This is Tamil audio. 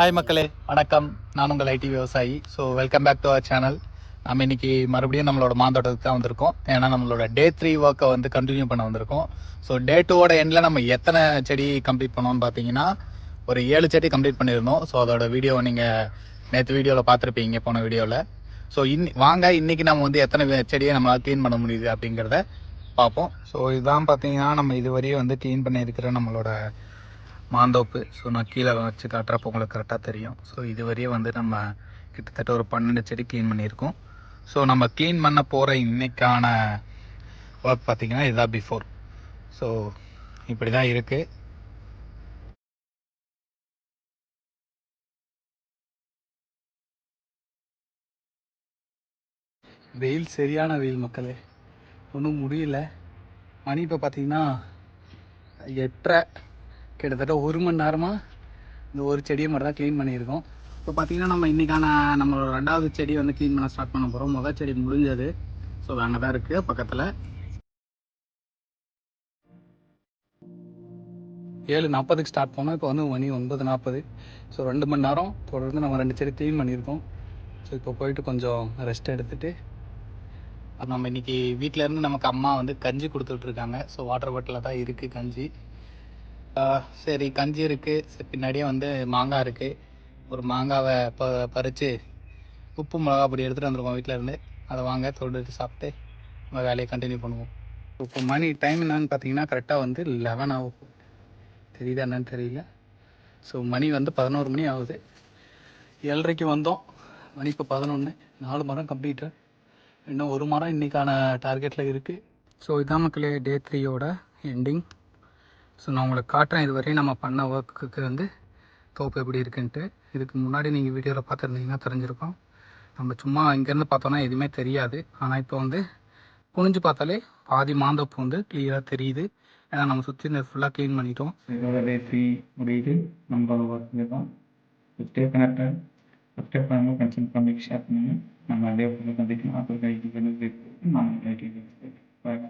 ஹாய் மக்களே, வணக்கம். நான் உங்கள் ஐடி விவசாயி. So welcome back to our channel. நம்ம இன்னைக்கு மறுபடியும் நம்மளோட மாந்தோட்டத்துக்கு தான் வந்திருக்கோம். ஏன்னா நம்மளோட டே 3 ஒர்க்கை வந்து கண்டினியூ பண்ண வந்திருக்கோம். ஸோ டே 2ஓட எண்டில் நம்ம எத்தனை செடி கம்ப்ளீட் பண்ணோம்னு பார்த்தீங்கன்னா ஒரு 7 செடி கம்ப்ளீட் பண்ணியிருந்தோம். ஸோ அதோட வீடியோவை நீங்கள் நேற்று வீடியோவில் பார்த்துருப்பீங்க, போன வீடியோவில். ஸோ வாங்க இன்னைக்கு நம்ம வந்து எத்தனை செடியை நம்மளால் க்ளீன் பண்ண முடியுது அப்படிங்கிறத பார்ப்போம். ஸோ இதுதான் பார்த்தீங்கன்னா நம்ம இதுவரையும் வந்து க்ளீன் பண்ணியிருக்கிற நம்மளோட மாந்தோப்பு. ஸோ நான் கீழே வச்சு காட்டுறப்போ உங்களுக்கு கரெக்டாக தெரியும். ஸோ இதுவரையே வந்து நம்ம கிட்டத்தட்ட ஒரு 12 செடி க்ளீன் பண்ணியிருக்கோம். ஸோ நம்ம க்ளீன் பண்ண போகிற இன்னைக்கான ஒர்க் பார்த்திங்கன்னா இதுதான் பிஃபோர். ஸோ இப்படி தான் இருக்குது. வெயில் சரியான வெயில் மக்களே, ஒன்றும் முடியல. மணி இப்போ பார்த்தீங்கன்னா 8:30. கிட்டத்தட்ட 1 மணி நேரமாக இந்த ஒரு செடியை மட்டும் தான் க்ளீன் பண்ணியிருக்கோம். இப்போ பார்த்தீங்கன்னா நம்ம இன்றைக்கான நம்மளோட 2வது செடி வந்து க்ளீன் பண்ண ஸ்டார்ட் பண்ண போகிறோம். முதல் செடி முடிஞ்சது. ஸோ அங்கே தான் இருக்குது பக்கத்தில். 7:40க்கு ஸ்டார்ட் பண்ணோம். இப்போ வந்து மணி 9:40. ஸோ 2 மணி நேரம் தொடர்ந்து நம்ம 2 செடி க்ளீன் பண்ணியிருக்கோம். ஸோ இப்போ போயிட்டு கொஞ்சம் ரெஸ்ட் எடுத்துகிட்டு நம்ம இன்றைக்கி வீட்டிலேருந்து நமக்கு அம்மா வந்து கஞ்சி கொடுத்துட்ருக்காங்க. ஸோ வாட்டர் பாட்டிலில் தான் இருக்குது கஞ்சி. சரி கஞ்சி இருக்குது, சரி பின்னாடியே வந்து மாங்காய் இருக்குது. ஒரு மாங்காவை பறித்து உப்பு மிளகா பொடி எடுத்துகிட்டு வந்துருக்கோம் வீட்டிலேருந்து. அதை வாங்க தொட்டுட்டு சாப்பிட்டு நம்ம வேலையை கண்டினியூ பண்ணுவோம். இப்போ மணி டைம் என்னன்னு பார்த்தீங்கன்னா கரெக்டாக வந்து 11 ஆகும். தெரியுதா என்னன்னு தெரியல. ஸோ மணி வந்து 11 மணி ஆகுது. 7:30க்கு வந்தோம், மணி இப்போ 11. 4 மரம் கம்ப்ளீட்டட். இன்னும் ஒரு மரம் இன்றைக்கான டார்கெட்டில் இருக்குது. ஸோ இதான் மக்களே டே 3யோட எண்டிங். ஸோ நான் உங்களுக்கு காட்டுறேன் இதுவரையும் நம்ம பண்ண ஒர்க்குக்கு வந்து தோப்பு எப்படி இருக்குன்ட்டு. இதுக்கு முன்னாடி நீங்கள் வீடியோவில் பார்த்துருந்தீங்கன்னா தெரிஞ்சிருக்கோம். நம்ம சும்மா இங்கேருந்து பார்த்தோன்னா எதுவுமே தெரியாது. ஆனால் இப்போ வந்து குனிஞ்சு பார்த்தாலே பாதி மாந்தோப்பு வந்து கிளியராக தெரியுது. ஏன்னா நம்ம சுற்றி இந்த ஃபுல்லாக க்ளீன் பண்ணிட்டோம். இதோட டே 3 முடியுது. நம்மளோட ஒர்க்கு தான். Stay connected. சப்ஸ்கிரைப் பண்ணுங்கள், கன்சல்ட் பண்ணி ஷேர் பண்ணுங்கள். நம்ம டே ஃபுல்லாக சந்திக்கலாம். அப்போ கைக்கு நான் பாய்.